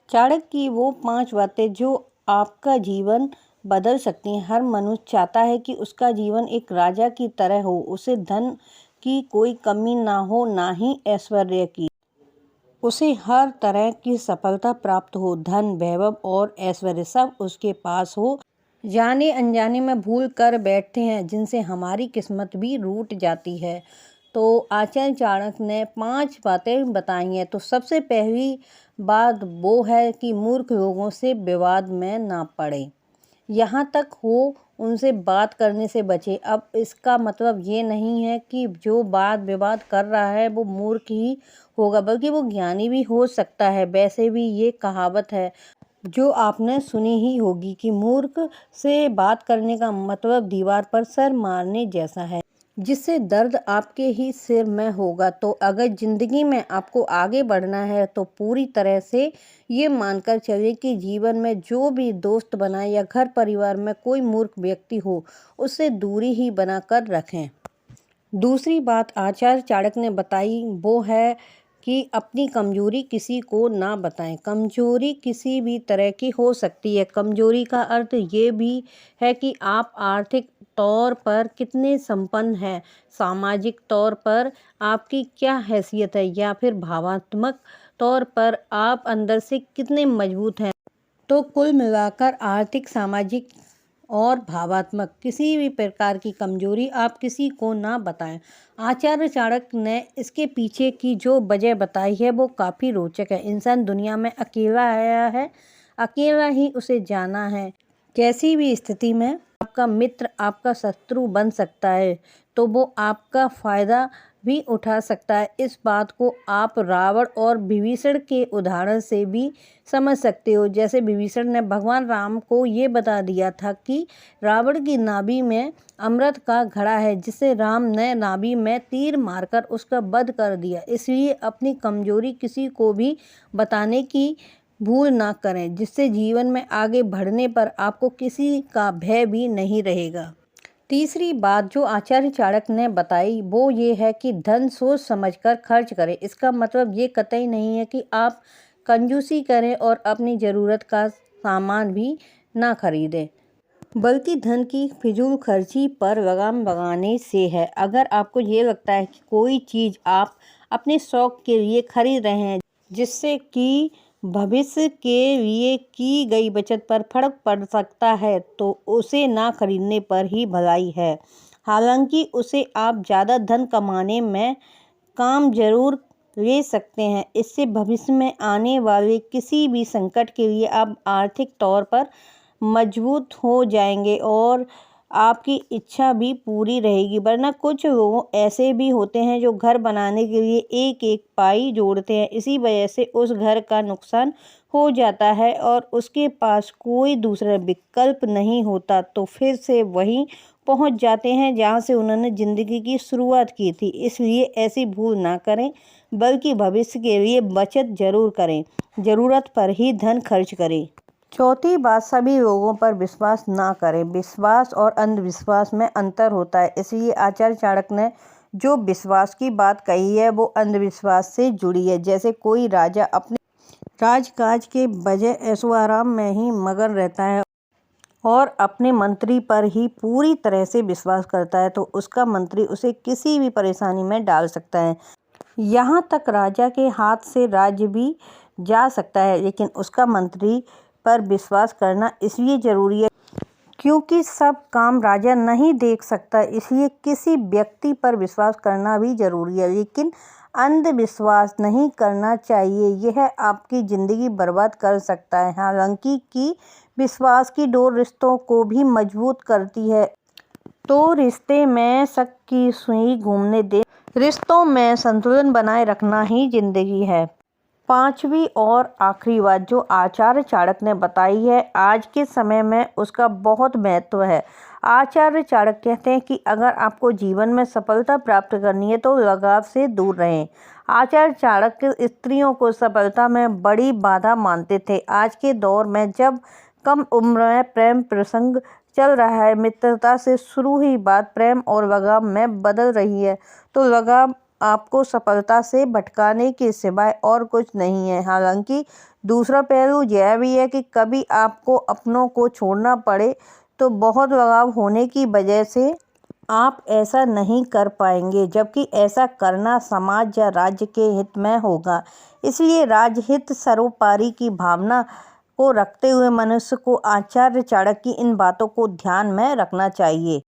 चाणक्य की वो 5 बातें जो आपका जीवन बदल सकती हैं। हर मनुष्य चाहता है कि उसका जीवन एक राजा की तरह हो, उसे धन की कोई कमी ना हो, ना ही ऐश्वर्य की। उसे हर तरह की सफलता प्राप्त हो, धन, वैभव और ऐश्वर्य सब उसके पास हो। जाने अनजाने में भूल कर बैठते हैं, जिनसे हमारी किस्मत भी रूठ जाती है। तो आचार्य चाणक्य ने 5 बातें बताई हैं। तो सबसे पहली बात वो है कि मूर्ख लोगों से विवाद में ना पड़े। यहाँ तक हो उनसे बात करने से बचे। अब इसका मतलब ये नहीं है कि जो वाद विवाद कर रहा है वो मूर्ख ही होगा, बल्कि वो ज्ञानी भी हो सकता है। वैसे भी ये कहावत है जो आपने सुनी ही होगी कि मूर्ख से बात करने का मतलब दीवार पर सर मारने जैसा है, जिससे दर्द आपके ही सिर में होगा। तो अगर ज़िंदगी में आपको आगे बढ़ना है तो पूरी तरह से ये मानकर चलिए कि जीवन में जो भी दोस्त बनाए या घर परिवार में कोई मूर्ख व्यक्ति हो, उससे दूरी ही बनाकर रखें। दूसरी बात आचार्य चाणक्य ने बताई वो है कि अपनी कमजोरी किसी को ना बताएं। कमजोरी किसी भी तरह की हो सकती है। कमजोरी का अर्थ ये भी है कि आप आर्थिक तौर पर कितने संपन्न हैं, सामाजिक तौर पर आपकी क्या हैसियत है, या फिर भावनात्मक तौर पर आप अंदर से कितने मजबूत हैं। तो कुल मिलाकर आर्थिक, सामाजिक और भावात्मक किसी भी प्रकार की कमजोरी आप किसी को ना बताएं। आचार्य चाणक्य ने इसके पीछे की जो वजह बताई है वो काफ़ी रोचक है। इंसान दुनिया में अकेला आया है, अकेला ही उसे जाना है। कैसी भी स्थिति में आपका मित्र आपका शत्रु बन सकता है, तो वो आपका फ़ायदा भी उठा सकता है। इस बात को आप रावण और विभीषण के उदाहरण से भी समझ सकते हो। जैसे विभीषण ने भगवान राम को ये बता दिया था कि रावण की नाभि में अमृत का घड़ा है, जिससे राम ने नाभि में तीर मारकर उसका वध कर दिया। इसलिए अपनी कमजोरी किसी को भी बताने की भूल ना करें, जिससे जीवन में आगे बढ़ने पर आपको किसी का भय भी नहीं रहेगा। तीसरी बात जो आचार्य चाणक्य ने बताई वो ये है कि धन सोच समझकर खर्च करें। इसका मतलब ये कतई नहीं है कि आप कंजूसी करें और अपनी ज़रूरत का सामान भी ना खरीदें, बल्कि धन की फिजूल खर्ची पर लगाम लगाने से है। अगर आपको ये लगता है कि कोई चीज़ आप अपने शौक के लिए खरीद रहे हैं, जिससे कि भविष्य के लिए की गई बचत पर फर्क पड़ सकता है, तो उसे ना खरीदने पर ही भलाई है। हालांकि उसे आप ज़्यादा धन कमाने में काम जरूर ले सकते हैं। इससे भविष्य में आने वाले किसी भी संकट के लिए आप आर्थिक तौर पर मजबूत हो जाएंगे और आपकी इच्छा भी पूरी रहेगी। वरना कुछ लोग ऐसे भी होते हैं जो घर बनाने के लिए एक एक पाई जोड़ते हैं, इसी वजह से उस घर का नुकसान हो जाता है और उसके पास कोई दूसरा विकल्प नहीं होता, तो फिर से वहीं पहुंच जाते हैं जहां से उन्होंने ज़िंदगी की शुरुआत की थी। इसलिए ऐसी भूल ना करें, बल्कि भविष्य के लिए बचत जरूर करें, ज़रूरत पर ही धन खर्च करें। चौथी बात, सभी लोगों पर विश्वास ना करें। विश्वास और अंधविश्वास में अंतर होता है। इसलिए आचार्य चाणक्य ने जो विश्वास की बात कही है वो अंधविश्वास से जुड़ी है। जैसे कोई राजा अपने राजकाज के बजाय ऐशो आराम में ही मगन रहता है और अपने मंत्री पर ही पूरी तरह से विश्वास करता है, तो उसका मंत्री उसे किसी भी परेशानी में डाल सकता है। यहाँ तक राजा के हाथ से राज्य भी जा सकता है, लेकिन उसका मंत्री पर विश्वास करना इसलिए ज़रूरी है क्योंकि सब काम राजा नहीं देख सकता। इसलिए किसी व्यक्ति पर विश्वास करना भी ज़रूरी है, लेकिन अंधविश्वास नहीं करना चाहिए। यह आपकी ज़िंदगी बर्बाद कर सकता है। हालांकि कि विश्वास की डोर रिश्तों को भी मजबूत करती है, तो रिश्ते में शक की सुई घूमने दें। रिश्तों में संतुलन बनाए रखना ही जिंदगी है। पांचवी और आखिरी बात जो आचार्य चाणक्य ने बताई है, आज के समय में उसका बहुत महत्व है। आचार्य चाणक्य कहते हैं कि अगर आपको जीवन में सफलता प्राप्त करनी है तो लगाव से दूर रहें। आचार्य चाणक्य स्त्रियों को सफलता में बड़ी बाधा मानते थे। आज के दौर में जब कम उम्र में प्रेम प्रसंग चल रहा है, मित्रता से शुरू हुई बात प्रेम और लगाव में बदल रही है, तो लगाव आपको सफलता से भटकाने के सिवाय और कुछ नहीं है। हालांकि दूसरा पहलू यह भी है कि कभी आपको अपनों को छोड़ना पड़े तो बहुत लगाव होने की वजह से आप ऐसा नहीं कर पाएंगे, जबकि ऐसा करना समाज या राज्य के हित में होगा। इसलिए राजहित सर्वोपरि की भावना को रखते हुए मनुष्य को आचार्य चाणक्य की इन बातों को ध्यान में रखना चाहिए।